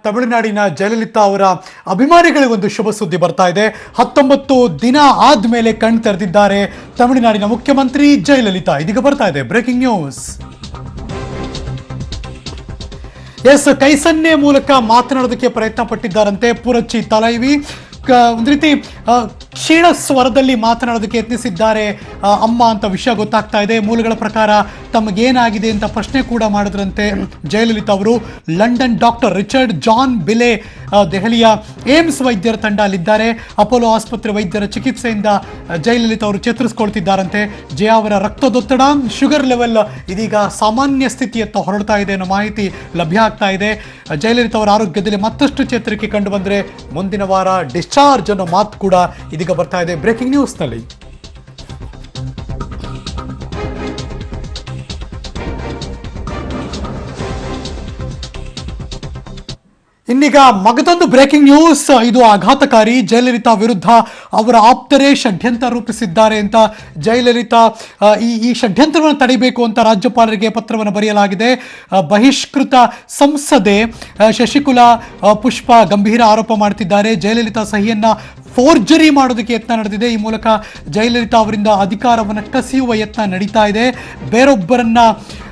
ತಮಿಳುನಾಡಿನ ಜಯಲಲಿತಾ ಅವರ ಅಭಿಮಾನಿಗಳಿಗೆ ಒಂದು ಶುಭ ಸುದ್ದಿ ಬರ್ತಾ ಇದೆ. 19 ದಿನ ಆದ್ಮೇಲೆ ಕಣ್ ತೆರೆದಿದ್ದಾರೆ ತಮಿಳುನಾಡಿನ ಮುಖ್ಯಮಂತ್ರಿ ಜಯಲಲಿತಾ. ಇದೀಗ ಬರ್ತಾ ಇದೆ ಬ್ರೇಕಿಂಗ್ ನ್ಯೂಸ್. ಕೈ ಸನ್ನೆ ಮೂಲಕ ಮಾತನಾಡೋದಕ್ಕೆ ಪ್ರಯತ್ನ ಪಟ್ಟಿದ್ದಾರಂತೆ ಪುರಚ್ಚಿ ತಲೈವಿ. ಒಂದು ರೀತಿ ಕ್ಷೀಣ ಸ್ವರದಲ್ಲಿ ಮಾತನಾಡೋದಕ್ಕೆ ಯತ್ನಿಸಿದ್ದಾರೆ ಅಮ್ಮ ಅಂತ ವಿಷಯ ಗೊತ್ತಾಗ್ತಾ ಇದೆ. ಮೂಲಗಳ ಪ್ರಕಾರ ತಮಗೇನಾಗಿದೆ ಅಂತ ಪ್ರಶ್ನೆ ಕೂಡ ಮಾಡಿದ್ರಂತೆ ಜಯಲಲಿತಾ ಅವರು. ಲಂಡನ್ ಡಾಕ್ಟರ್ ರಿಚರ್ಡ್ ಜಾನ್ ಬಿಲೆ ದೆಹಲಿಯ ಏಮ್ಸ್ ವೈದ್ಯರ ತಂಡ ಅಲ್ಲಿದ್ದಾರೆ. ಅಪೋಲೋ ಆಸ್ಪತ್ರೆ ವೈದ್ಯರ ಚಿಕಿತ್ಸೆಯಿಂದ ಜಯಲಲಿತಾ ಅವರು ಚೇತರಿಸಿಕೊಳ್ತಿದ್ದಾರಂತೆ. ಜಯ ಅವರ ರಕ್ತದೊತ್ತಡ, ಶುಗರ್ ಲೆವೆಲ್ ಇದೀಗ ಸಾಮಾನ್ಯ ಸ್ಥಿತಿಯತ್ತ ಹೊರಡ್ತಾ ಇದೆ ಅನ್ನೋ ಮಾಹಿತಿ ಲಭ್ಯ ಆಗ್ತಾ ಇದೆ. ಜಯಲಲಿತಾ ಅವರ ಆರೋಗ್ಯದಲ್ಲಿ ಮತ್ತಷ್ಟು ಚೇತರಿಕೆ ಕಂಡು ಬಂದರೆ ಮುಂದಿನ ವಾರ ಡಿಸ್ಚಾರ್ಜ್ ಅನ್ನೋ ಮಾತು ಕೂಡ ಇದೀಗ ಬರ್ತಾ ಇದೆ ಬ್ರೇಕಿಂಗ್ ನ್ಯೂಸ್ನಲ್ಲಿ. ಇನ್ನೀಗ ಮಗದೊಂದು ಬ್ರೇಕಿಂಗ್ ನ್ಯೂಸ್. ಇದು ಆಘಾತಕಾರಿ. ಜಯಲಲಿತಾ ವಿರುದ್ಧ ಅವರ ಆಪ್ತರೇ ಷಡ್ಯಂತ್ರ ರೂಪಿಸಿದ್ದಾರೆ ಅಂತ ಜಯಲಲಿತಾ ಈ ಷಡ್ಯಂತ್ರವನ್ನು ತಡೆಯಬೇಕು ಅಂತ ರಾಜ್ಯಪಾಲರಿಗೆ ಪತ್ರವನ್ನು ಬರೆಯಲಾಗಿದೆ. ಬಹಿಷ್ಕೃತ ಸಂಸದೆ ಶಶಿಕಲಾ ಪುಷ್ಪ ಗಂಭೀರ ಆರೋಪ ಮಾಡ್ತಿದ್ದಾರೆ. ಜಯಲಲಿತಾ ಸಹಿಯನ್ನ ಫೋರ್ಜರಿ ಮಾಡೋದಕ್ಕೆ ಯತ್ನ ನಡೆದಿದೆ. ಈ ಮೂಲಕ ಜಯಲಲಿತಾ ಅವರಿಂದ ಅಧಿಕಾರವನ್ನು ಕಸಿಯುವ ಯತ್ನ ನಡೀತಾ ಇದೆ. ಬೇರೊಬ್ಬರನ್ನ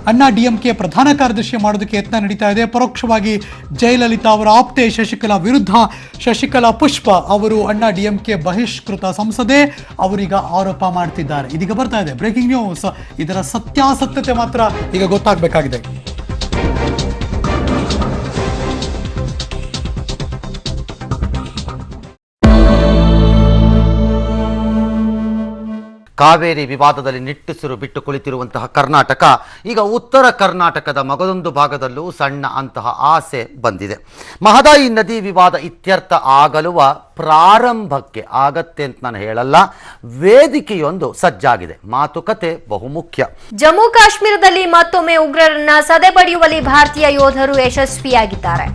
ಅಣ್ಣಾ ಡಿಎಂಕೆ ಪ್ರಧಾನ ಕಾರ್ಯದರ್ಶಿ ಮಾಡೋದಕ್ಕೆ ಯತ್ನ ನಡೀತಾ ಇದೆ. ಪರೋಕ್ಷವಾಗಿ ಜಯಲಲಿತಾ ಅವರ ಆಪ್ತೆ ಶಶಿಕಲಾ ವಿರುದ್ಧ ಶಶಿಕಲಾ ಪುಷ್ಪ ಅವರು ಅಣ್ಣಾ ಡಿಎಂಕೆ ಬಹಿಷ್ಕೃತ ಸಂಸದೆ ಅವರೀಗ ಆರೋಪ ಮಾಡ್ತಿದ್ದಾರೆ. ಇದೀಗ ಬರ್ತಾ ಇದೆ ಬ್ರೇಕಿಂಗ್ ನ್ಯೂಸ್. ಇದರ ಸತ್ಯಾಸತ್ಯತೆ ಮಾತ್ರ ಈಗ ಗೊತ್ತಾಗಬೇಕಾಗಿದೆ. ಕಾವೇರಿ ವಿವಾದದಲ್ಲಿ ನಿಟ್ಟುಸಿರು ಬಿಟ್ಟು ಕುಳಿತಿರುವಂತಹ ಕರ್ನಾಟಕ ಈಗ ಉತ್ತರ ಕರ್ನಾಟಕದ ಮಗದೊಂದು ಭಾಗದಲ್ಲೂ ಸಣ್ಣ ಅಂತಹ ಆಸೆ ಬಂದಿದೆ. ಮಹದಾಯಿ ನದಿ ವಿವಾದ ಇತ್ಯರ್ಥ ಆಗಲುವ ಪ್ರಾರಂಭಕ್ಕೆ ಆಗತ್ತೆ ಅಂತ ನಾನು ಹೇಳಲ್ಲ, ವೇದಿಕೆಯೊಂದು ಸಜ್ಜಾಗಿದೆ. ಮಾತುಕತೆ ಬಹುಮುಖ್ಯ. ಜಮ್ಮು ಕಾಶ್ಮೀರದಲ್ಲಿ ಮತ್ತೊಮ್ಮೆ ಉಗ್ರರನ್ನ ಸದೆಬಡಿಯುವಲ್ಲಿ ಭಾರತೀಯ ಯೋಧರು ಯಶಸ್ವಿಯಾಗಿದ್ದಾರೆ.